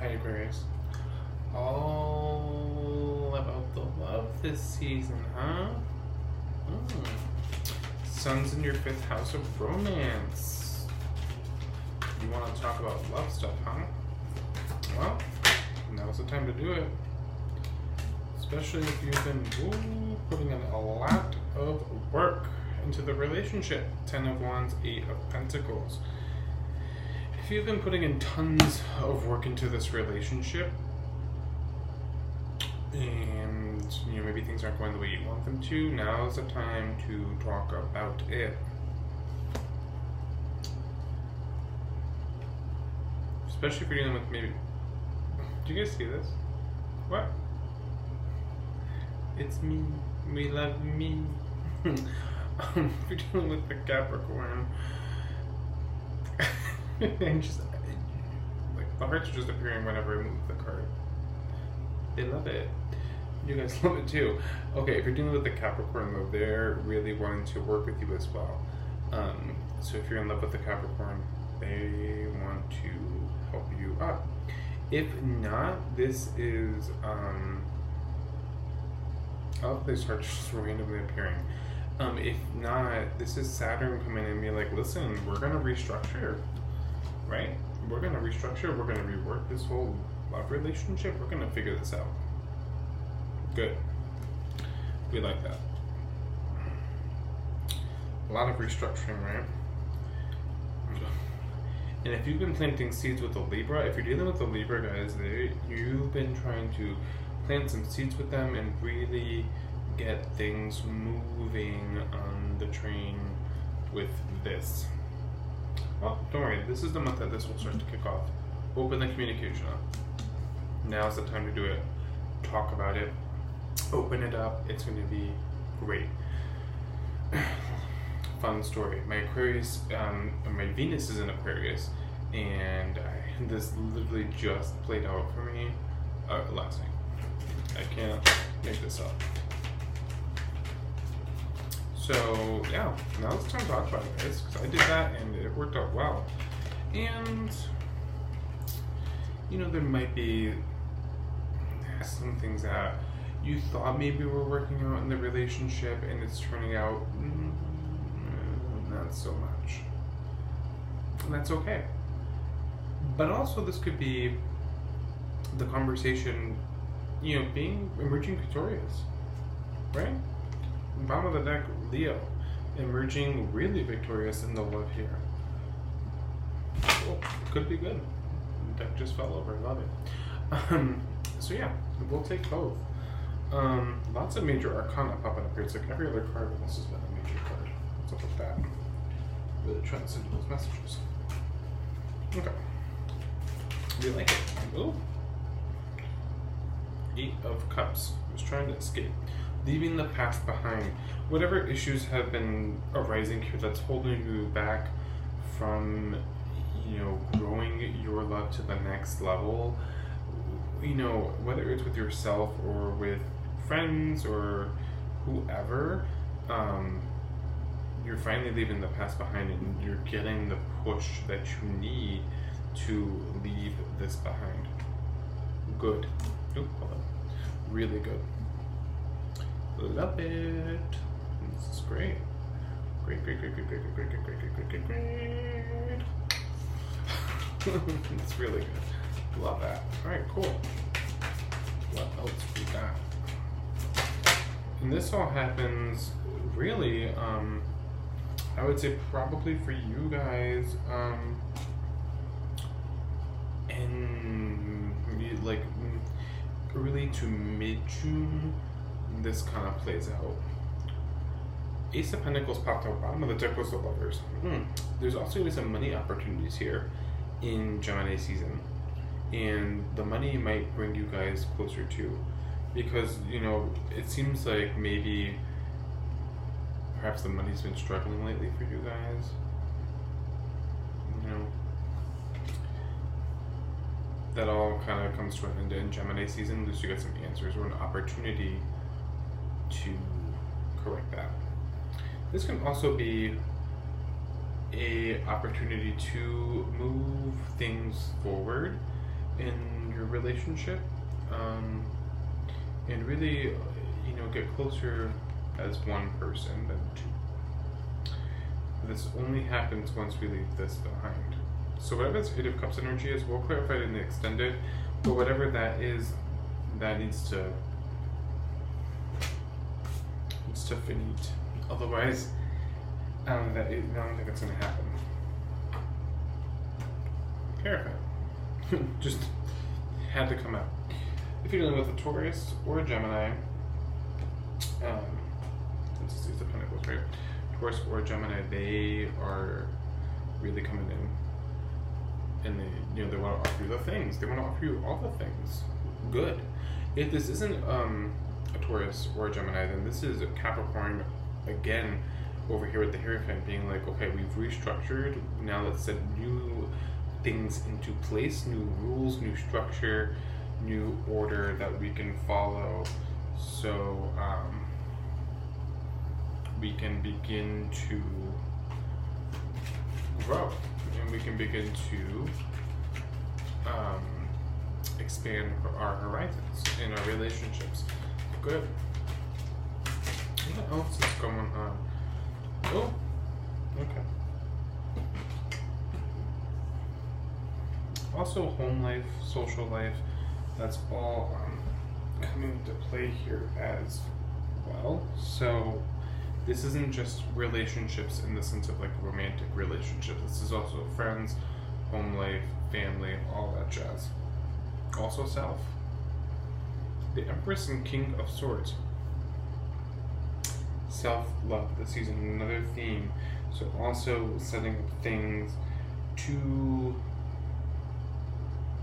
Hi, Aquarius. All about the love this season, huh? Sun's in your 5th house of romance. You want to talk about love stuff, huh? Well, now's the time to do it. Especially if you've been putting in a lot of work into the relationship. 10 of Wands, 8 of Pentacles. If you've been putting in tons of work into this relationship, and maybe things aren't going the way you want them to, now's the time to talk about it. Especially if you're dealing with maybe... Do you guys see this? What? It's me. We love me. If you're dealing with the Capricorn, and just like the hearts are just appearing whenever I move the card. They love it. You guys love it too. Okay, if you're dealing with the Capricorn though, they're really wanting to work with you as well. So if you're in love with the Capricorn, they want to help you up. If not, this is oh, they start just randomly appearing. If not, this is Saturn coming in and be like, listen, we're gonna restructure, right? We're gonna restructure, we're gonna rework this whole love relationship, we're gonna figure this out. Good. We like that. A lot of restructuring, right? And if you've been planting seeds with the Libra, if you're dealing with the Libra guys, you've been trying to plant some seeds with them and really get things moving on the train with this. Well, don't worry, this is the month that this will start to kick off. Open the communication up. Now's the time to do it. Talk about it. Open it up. It's going to be great. Fun story. My Aquarius, my Venus is in Aquarius, and this literally just played out for me last night. I can't make this up. So yeah, now it's time to talk about it, guys, because I did that and it worked out well. And there might be some things that you thought maybe were working out in the relationship and it's turning out not so much. And that's okay. But also this could be the conversation, emerging victorious, right? Bottom of the deck, Leo, emerging really victorious in the love here. Cool. Could be good. The deck just fell over. Love it. So yeah, we'll take both. Lots of major arcana popping up here. It's like every other card in this has been a major card. What's up with that? Really trying to send those messages. Okay. We like it. Ooh. 8 of Cups. I was trying to escape. Leaving the past behind. Whatever issues have been arising here that's holding you back from, growing your love to the next level, whether it's with yourself or with friends or whoever, you're finally leaving the past behind and you're getting the push that you need to leave this behind. Good. Oop, hold on. Really good. Love it. This is great. Great, great, great, great, great, great, great, great, great, great, great, great. It's really good. Love that. Alright, cool. What else we got? And this all happens really, I would say probably for you guys, in like early to mid-June, this kind of plays out. Ace of Pentacles popped out, bottom of the deck was the Lovers. There's also going to be some money opportunities here in Gemini season. And the money might bring you guys closer too. Because, it seems like maybe perhaps the money's been struggling lately for you guys. That all kind of comes to an end in Gemini season. At least you get some answers or an opportunity to correct that. This can also be a opportunity to move things forward in your your relationship, and really, get closer as one person than two. This only happens once we leave this behind. So whatever this Eight of Cups energy is, we'll clarify it in the extended, but whatever that is, that needs to finite. Otherwise, I don't think it's going to happen. Clarify. Just had to come out. If you're dealing with a Taurus or a Gemini, this is the Pentacles, right? Taurus or Gemini, they are really coming in, and they want to offer you the things. They want to offer you all the things. Good. If this isn't a Taurus or a Gemini, then this is a Capricorn again over here with the Hierophant being like, okay, we've restructured. Now let's set new things into place, new rules, new structure, new order that we can follow. So we can begin to grow, and we can begin to expand our horizons in our relationships. Good. What else is going on? Oh, okay. Also, home life, social life, that's all coming into play here as well. So this isn't just relationships in the sense of like romantic relationships. This is also friends, home life, family, all that jazz. Also self. The Empress and King of Swords. Self-love this season, another theme. So also setting up things to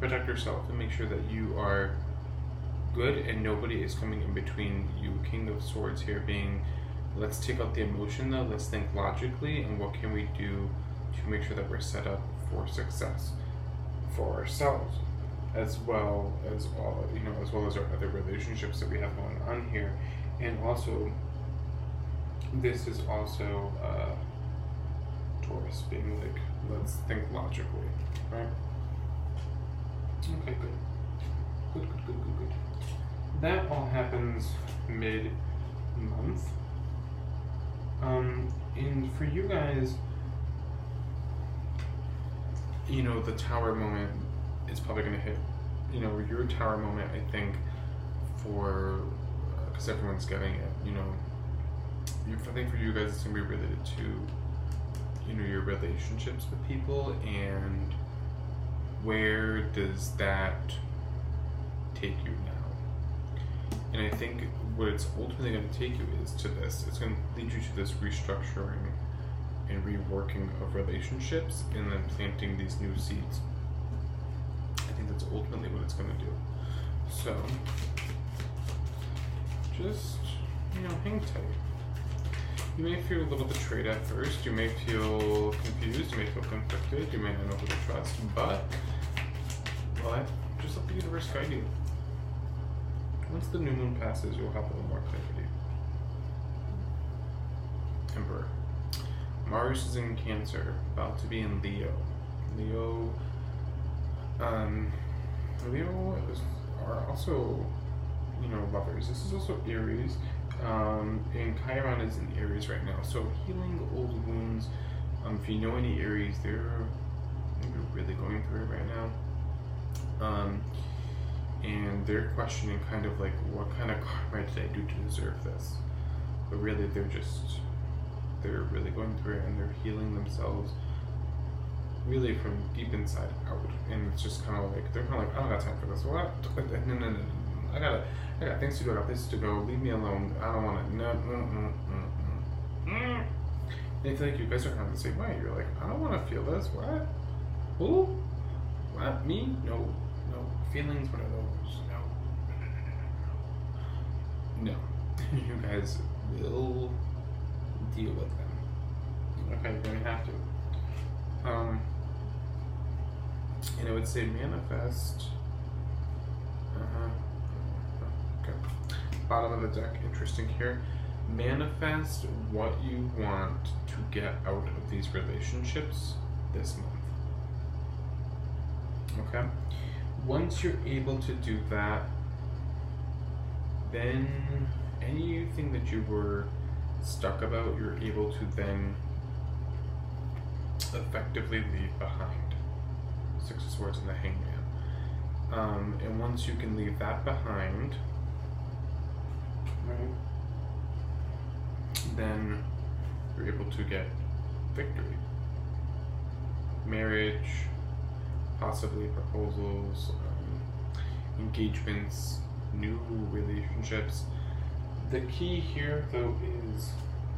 protect yourself and make sure that you are good and nobody is coming in between you. King of Swords here being, let's take out the emotion though, let's think logically, and what can we do to make sure that we're set up for success for ourselves, as well as all, as well as our other relationships that we have going on here. And also, this is also Taurus being like, let's think logically, right? Okay, good. That all happens mid-month. And for you guys, the Tower moment is probably going to hit, your Tower moment, I think, because everyone's getting it, I think for you guys it's going to be related to, your relationships with people, and where does that take you now? And I think what it's ultimately going to take you is to this. It's going to lead you to this restructuring and reworking of relationships, and then planting these new seeds. I think that's ultimately what it's going to do. So, just, hang tight. You may feel a little betrayed at first, you may feel confused, you may feel conflicted, you may not know who to trust, but just let the universe guide you. Once the new moon passes, you'll have a little more clarity. Emperor. Mars is in Cancer, about to be in Leo. Leo are also, lovers. This is also Aries. And Chiron is in Aries right now, so healing old wounds. If you know any Aries, they're really going through it right now, and they're questioning kind of like, what kind of karma did I do to deserve this? But really, they're really going through it, and they're healing themselves really from deep inside out. And it's just kind of like, they're kind of like, I don't got time for this. What? No. I got things to do. I got places to go. Leave me alone. I don't want to. No. And I feel like you guys are kind of the same way. You're like, I don't want to feel this. What? Who? What? Me? No. Feelings? What are those? No. You guys will deal with them. Okay, you're going to have to. And I would say manifest. Okay. Bottom of the deck, interesting here. Manifest what you want to get out of these relationships this month. Okay? once you're able to do that, then anything that you were stuck about, you're able to then effectively leave behind. Six of Swords and the Hangman. And once you can leave that behind, right, then you're able to get victory. Marriage, possibly proposals, engagements, new relationships. The key here, though, is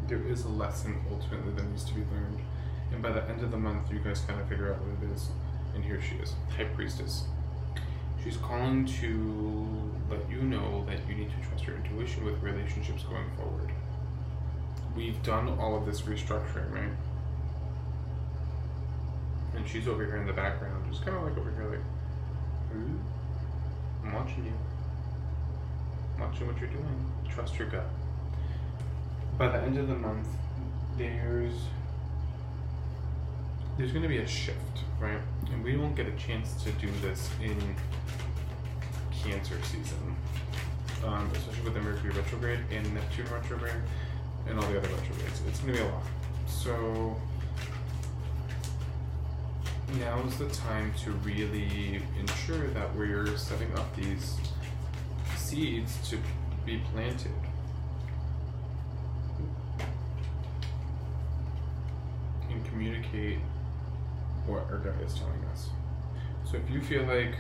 there is a lesson ultimately that needs to be learned. And by the end of the month, you guys kind of figure out what it is. And here she is, High Priestess. She's calling to let you know that you need to trust your intuition with relationships going forward. We've done all of this restructuring, right? And she's over here in the background, just kind of like over here, like, ooh, I'm watching you. I'm watching what you're doing. Trust your gut. By the end of the month, there's going to be a shift, right? And we won't get a chance to do this in Cancer season, especially with the Mercury retrograde and Neptune retrograde and all the other retrogrades. It's going to be a lot. So now's the time to really ensure that we're setting up these seeds to be planted. And communicate what our gut is telling us. So if you feel like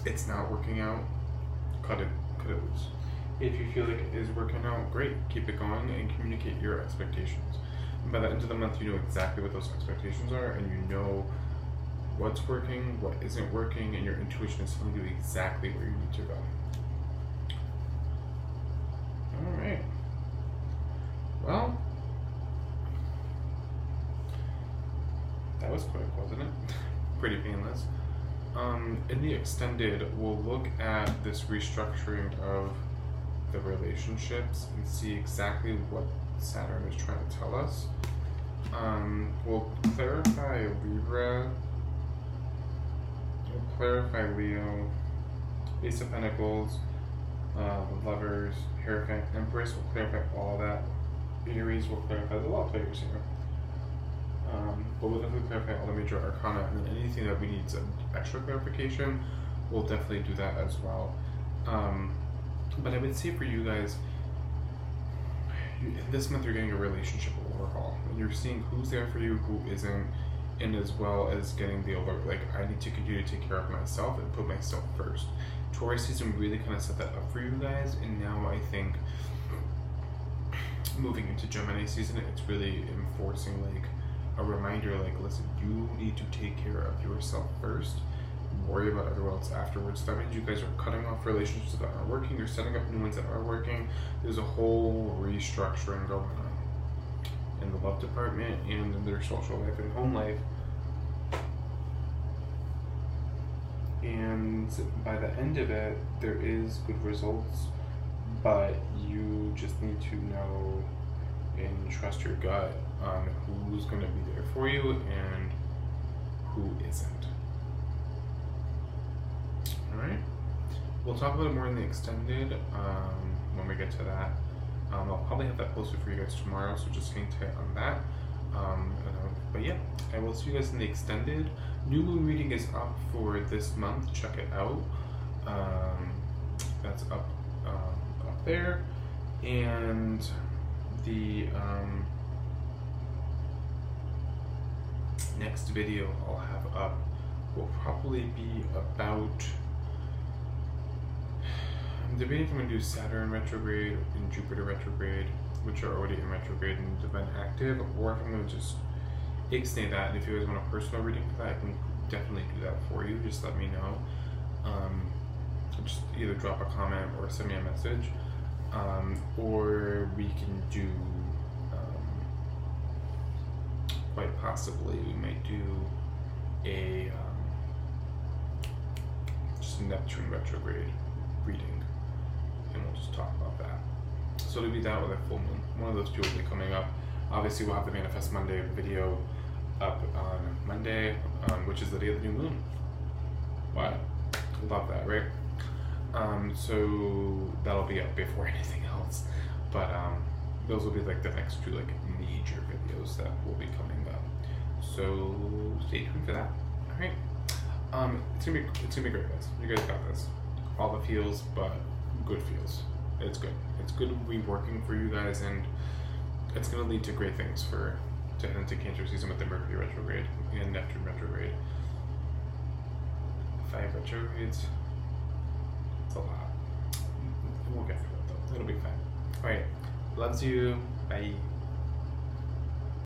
it's not working out, cut it loose. If you feel like it is working out, great, keep it going and communicate your expectations. And by the end of the month, you know exactly what those expectations are, and you know what's working, what isn't working, and your intuition is telling you exactly where you need to go. All right. Well, that was quick, wasn't it? Pretty painless. In the extended, we'll look at this restructuring of the relationships and see exactly what Saturn is trying to tell us. We'll clarify Libra, we'll clarify Leo, Ace of Pentacles, Lovers, Hierophant, Empress, we'll clarify all that. Aries will clarify the law players here. But we'll definitely clarify all the major arcana, and then anything that we need some extra clarification, we'll definitely do that as well. But I would say for you guys, this month you're getting a relationship overhaul. And you're seeing who's there for you, who isn't, and as well as getting the alert, like, I need to continue to take care of myself and put myself first. Taurus season really kind of set that up for you guys, and now I think moving into Gemini season, it's really enforcing, like, a reminder, like, listen, you need to take care of yourself first, worry about everyone else afterwards. That means you guys are cutting off relationships that aren't working, you're setting up new ones that are working. There's a whole restructuring going on in the love department and in their social life and home life. And by the end of it, there is good results, but you just need to know and trust your gut on who's going to be there for you and who isn't. Alright, we'll talk about it more in the extended when we get to that. I'll probably have that posted for you guys tomorrow, so just hang tight on that. But yeah, I will see you guys in the extended. New moon reading is up for this month. Check it out. That's up there, and the next video I'll have up will probably be about, I'm debating if I'm going to do Saturn retrograde and Jupiter retrograde, which are already in retrograde and have been active, or if I'm going to just extend that. And if you guys want a personal reading for that, I can definitely do that for you. Just let me know. Just either drop a comment or send me a message, or we can do, quite possibly, we might do a just a Neptune retrograde reading, and we'll just talk about that. So it'll be that with a full moon. One of those two will be coming up. Obviously, we'll have the Manifest Monday video up on Monday, which is the day of the new moon. Wow, love that, right? So that'll be up before anything else, but those will be like the next two like major videos that will be coming up. So stay tuned for that. All right. It's gonna be great, guys. You guys got this. All the feels, but good feels. It's good. It's good to be working for you guys, and it's gonna lead to great things to head into Cancer season with the Mercury retrograde and Neptune retrograde. 5 retrogrades. It's a lot. We'll get through it though. It'll be fine. All right. Loves you. Bye.